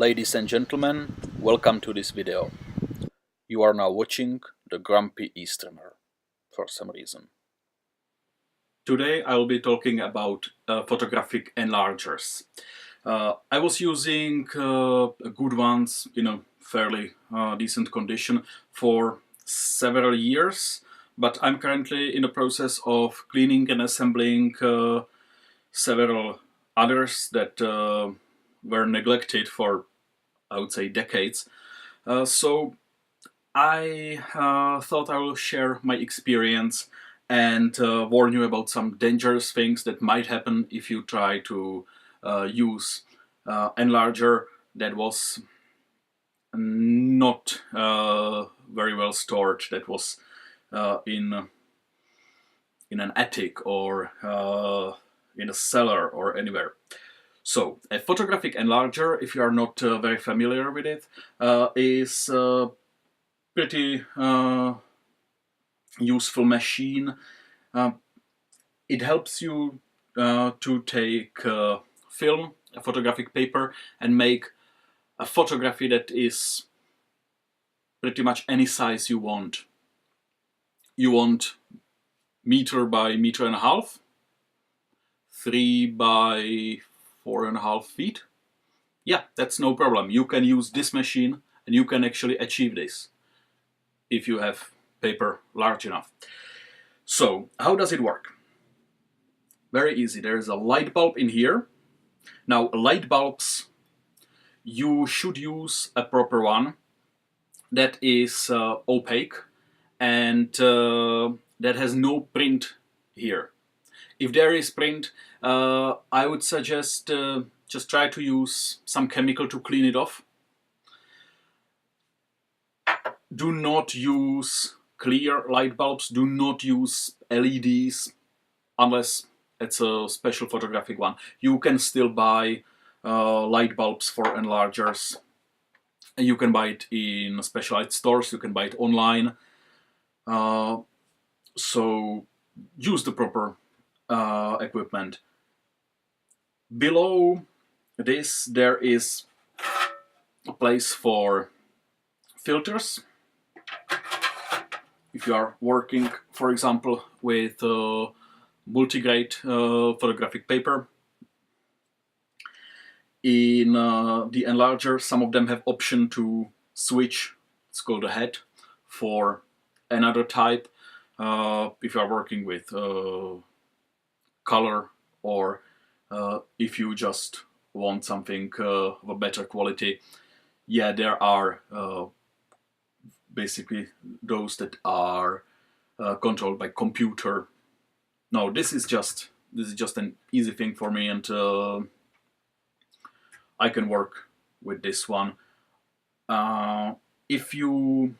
Ladies and gentlemen, welcome to this video. You are now watching the Grumpy Easterner, for some reason. Today I will be talking about photographic enlargers. I was using good ones in a fairly decent condition for several years, but I'm currently in the process of cleaning and assembling several others that were neglected for, I would say, decades. So I thought I will share my experience and warn you about some dangerous things that might happen if you try to use enlarger that was not very well stored, that was in an attic or in a cellar or anywhere. So, a photographic enlarger, if you are not very familiar with it, is a pretty useful machine. It helps you to take film, a photographic paper, and make a photography that is pretty much any size you want. You want meter by meter and a half, 3 by 4.5 feet. Yeah, that's no problem. You can use this machine and you can actually achieve this if you have paper large enough. So, how does it work? Very easy. There is a light bulb in here. Now, light bulbs, you should use a proper one that is opaque and that has no print here. If there is print, I would suggest just try to use some chemical to clean it off. Do not use clear light bulbs, do not use LEDs unless it's a special photographic one. You can still buy light bulbs for enlargers. You can buy it in specialized stores, you can buy it online. So use the proper equipment. Below this there is a place for filters. If you are working, for example, with multi-grade photographic paper, in the enlarger some of them have option to switch, it's called a head, for another type. If you are working with color, or if you just want something of a better quality, yeah, there are basically those that are controlled by computer. No, this is just an easy thing for me, and I can work with this one. If you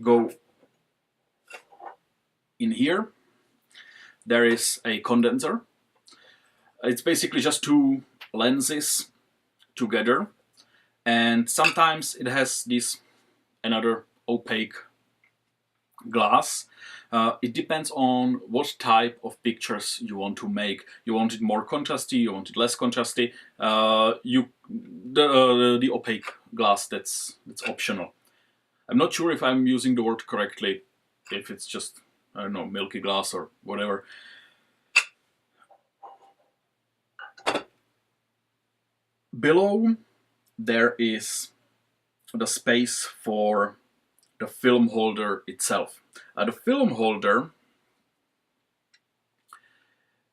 go in here, there is a condenser. It's basically just two lenses together, and sometimes it has this another opaque glass. It depends on what type of pictures you want to make. You want it more contrasty, you want it less contrasty. The opaque glass, that's optional. I'm not sure if I'm using the word correctly, if it's just, I don't know, milky glass or whatever. Below there is the space for the film holder itself. The film holder,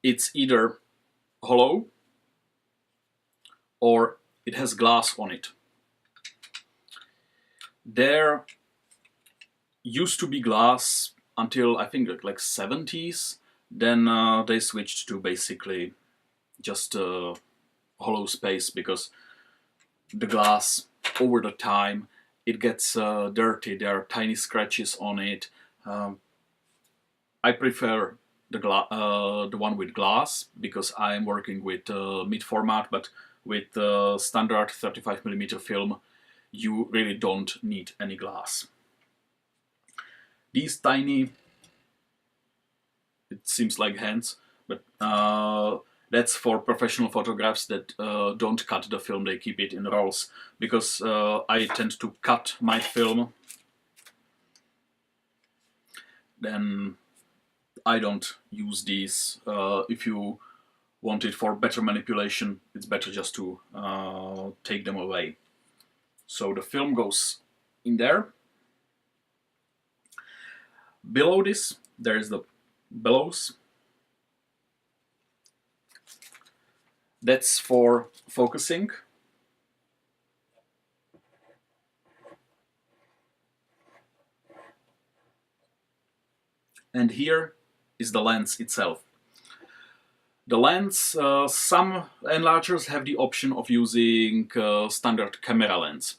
it's either hollow or it has glass on it. There used to be glass until I think like 70s. Then they switched to basically just hollow space, because the glass over the time it gets dirty, there are tiny scratches on it. I prefer the one with glass because I'm working with mid format, but with standard 35mm film you really don't need any glass. These tiny, it seems like hands, but That's for professional photographs that don't cut the film, they keep it in rolls. Because I tend to cut my film, then I don't use these. If you want it for better manipulation, it's better just to take them away. So the film goes in there. Below this, there is the bellows. That's for focusing. And here is the lens itself. The lens, some enlargers have the option of using standard camera lens.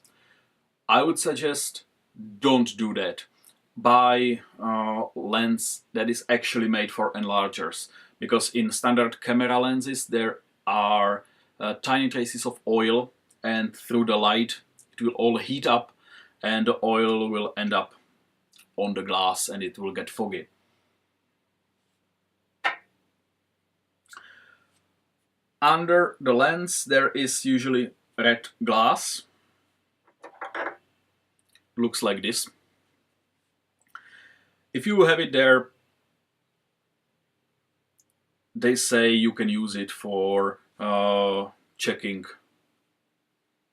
I would suggest don't do that. Buy a lens that is actually made for enlargers, because in standard camera lenses there are tiny traces of oil, and through the light it will all heat up and the oil will end up on the glass and it will get foggy. Under the lens there is usually red glass. Looks like this. If you have it there, they say you can use it for checking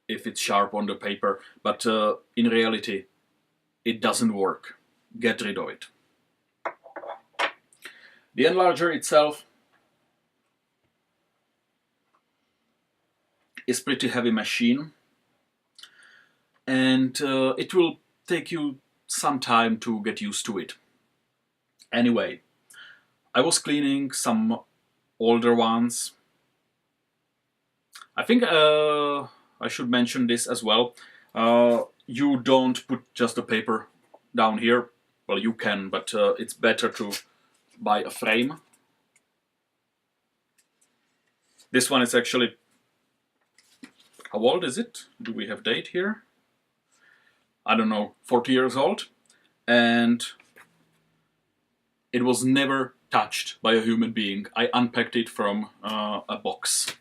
if it's sharp on the paper, but in reality it doesn't work. Get rid of it. The enlarger itself is pretty heavy machine, and it will take you some time to get used to it. Anyway, I was cleaning some older ones. I think I should mention this as well. You don't put just the paper down here. Well, you can, but it's better to buy a frame. This one is actually, how old is it? Do we have date here? I don't know, 40 years old. And it was never touched by a human being. I unpacked it from a box.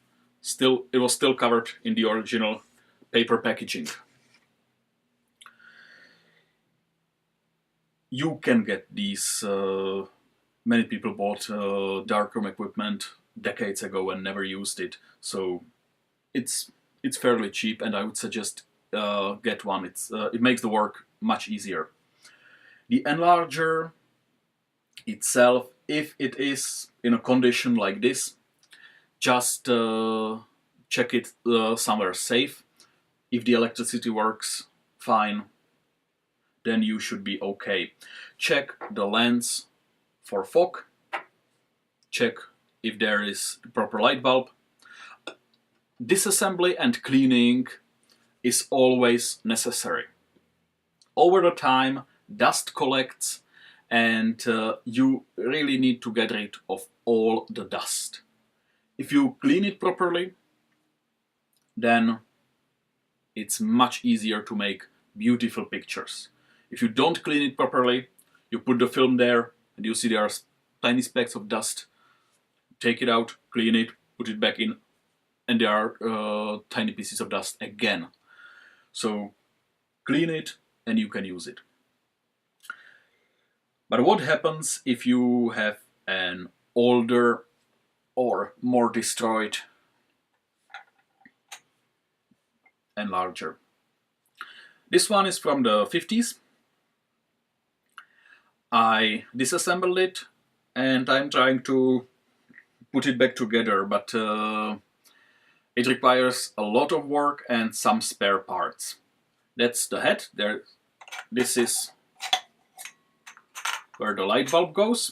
It was still covered in the original paper packaging. You can get these. Many people bought darkroom equipment decades ago and never used it, so it's fairly cheap, and I would suggest get one. It makes the work much easier. The enlarger itself, if it is in a condition like this, just check it somewhere safe. If the electricity works fine, then you should be okay. Check the lens for fog. Check if there is the proper light bulb. Disassembly and cleaning is always necessary. Over the time, dust collects, and you really need to get rid of all the dust. If you clean it properly, then it's much easier to make beautiful pictures. If you don't clean it properly, you put the film there and you see there are tiny specks of dust. Take it out, clean it, put it back in, and there are tiny pieces of dust again. So clean it and you can use it. But what happens if you have an older or more destroyed enlarger? This one is from the 50s. I disassembled it and I'm trying to put it back together, but it requires a lot of work and some spare parts. That's the head. This is where the light bulb goes.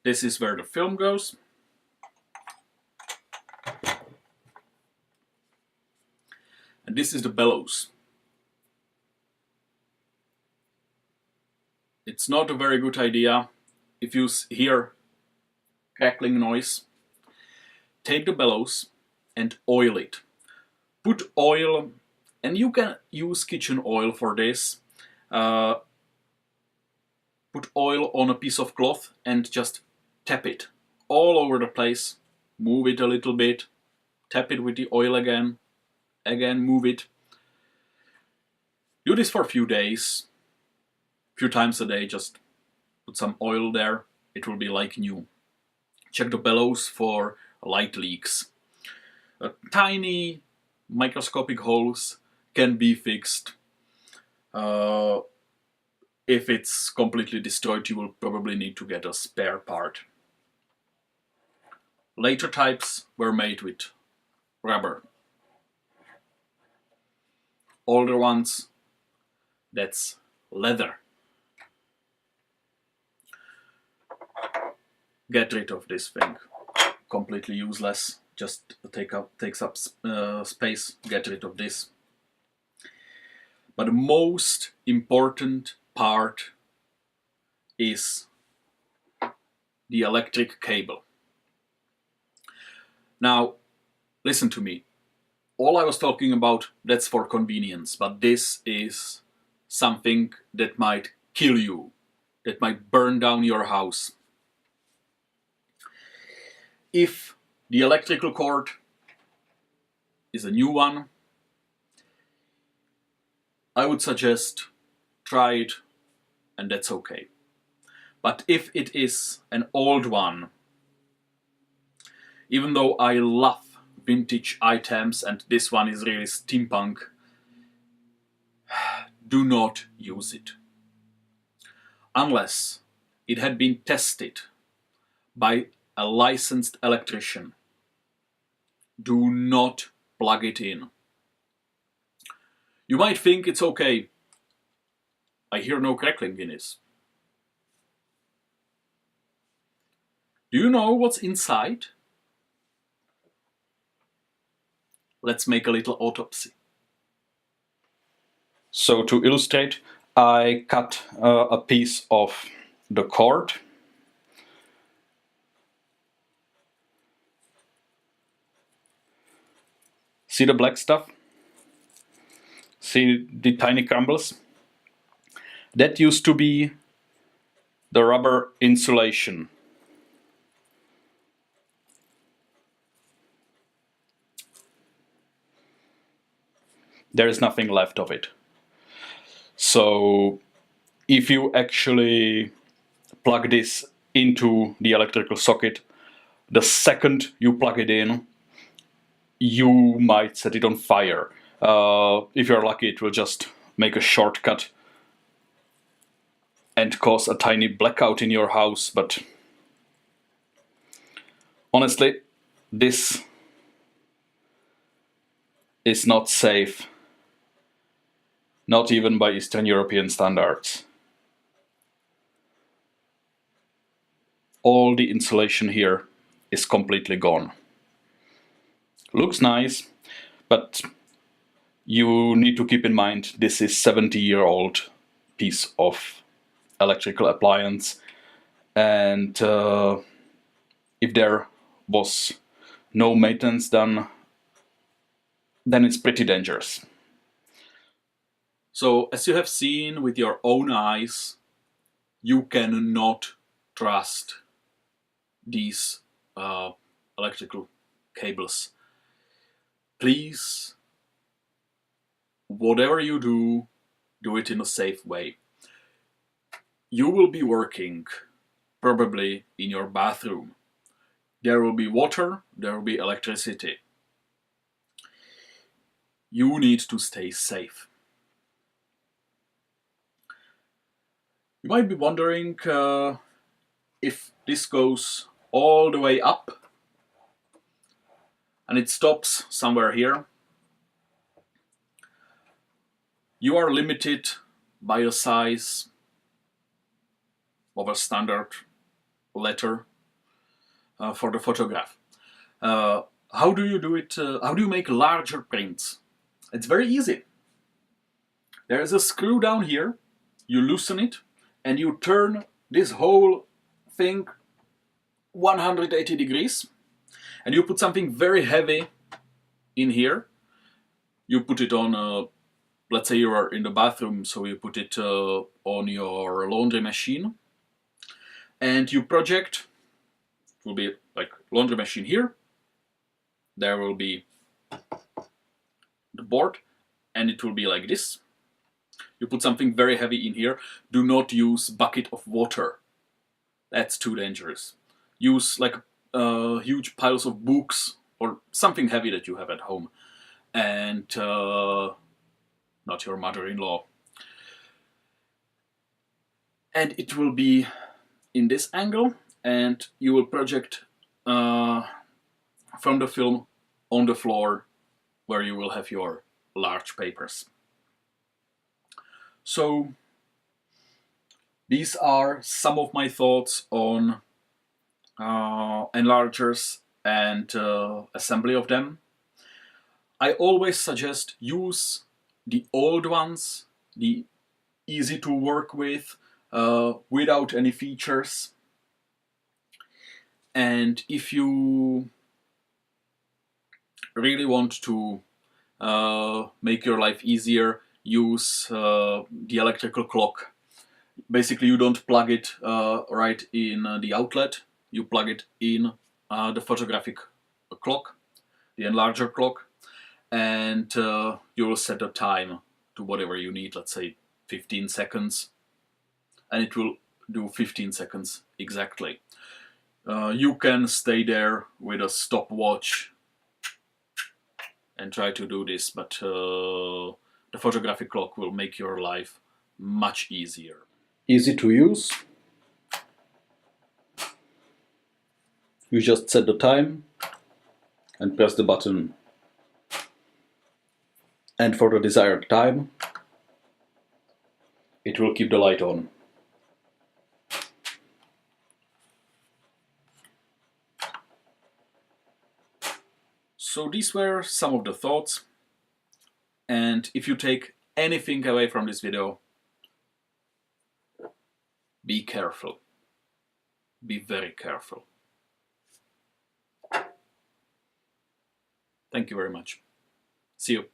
This is where the film goes. And this is the bellows. It's not a very good idea if you hear crackling noise. Take the bellows and oil it. Put oil, and you can use kitchen oil for this. Put oil on a piece of cloth and just tap it all over the place, move it a little bit, tap it with the oil again, move it. Do this for a few days, few times a day, just put some oil there, it will be like new. Check the bellows for light leaks. Tiny microscopic holes can be fixed. If it's completely destroyed, you will probably need to get a spare part. Later types were made with rubber. Older ones, that's leather. Get rid of this thing. Completely useless. Just takes up space. Get rid of this. But the most important part is the electric cable. Now, listen to me. All I was talking about, that's for convenience, but this is something that might kill you, that might burn down your house. If the electrical cord is a new one, I would suggest try it, and that's okay. But if it is an old one, even though I love vintage items and this one is really steampunk, do not use it. Unless it had been tested by a licensed electrician. Do not plug it in. You might think it's okay. I hear no crackling in it. Do you know what's inside? Let's make a little autopsy. So to illustrate, I cut a piece of the cord. See the black stuff? See the tiny crumbles? That used to be the rubber insulation. There is nothing left of it. So if you actually plug this into the electrical socket, the second you plug it in, you might set it on fire. If you're lucky, it will just make a shortcut and cause a tiny blackout in your house, but honestly, this is not safe. Not even by Eastern European standards. All the insulation here is completely gone. Looks nice, but you need to keep in mind this is 70-year-old piece of electrical appliance, and if there was no maintenance done, then it's pretty dangerous. So, as you have seen with your own eyes, you cannot trust these electrical cables. Please, whatever you do, do it in a safe way. You will be working probably in your bathroom. There will be water, there will be electricity. You need to stay safe. You might be wondering if this goes all the way up and it stops somewhere here. You are limited by the size of a standard letter for the photograph. How do you do it? How do you make larger prints? It's very easy. There is a screw down here. You loosen it and you turn this whole thing 180 degrees, and you put something very heavy in here. You put it on, let's say you are in the bathroom, so you put it on your laundry machine, and you project will be like laundry machine here. There will be the board, and it will be like this. You put something very heavy in here. Do not use bucket of water. That's too dangerous. Use like huge piles of books or something heavy that you have at home, and not your mother-in-law. And it will be in this angle, and you will project from the film on the floor where you will have your large papers. So these are some of my thoughts on enlargers and assembly of them. I always suggest use the old ones, the easy to work with, without any features. And if you really want to make your life easier, use the electrical clock. Basically, you don't plug it right in the outlet. You plug it in the photographic clock, the enlarger clock, and you will set the time to whatever you need, let's say 15 seconds, and it will do 15 seconds exactly. You can stay there with a stopwatch and try to do this, but the photographic clock will make your life much easier. Easy to use. You just set the time and press the button, and for the desired time it will keep the light on. So these were some of the thoughts, and if you take anything away from this video, be careful. Be very careful. Thank you very much. See you.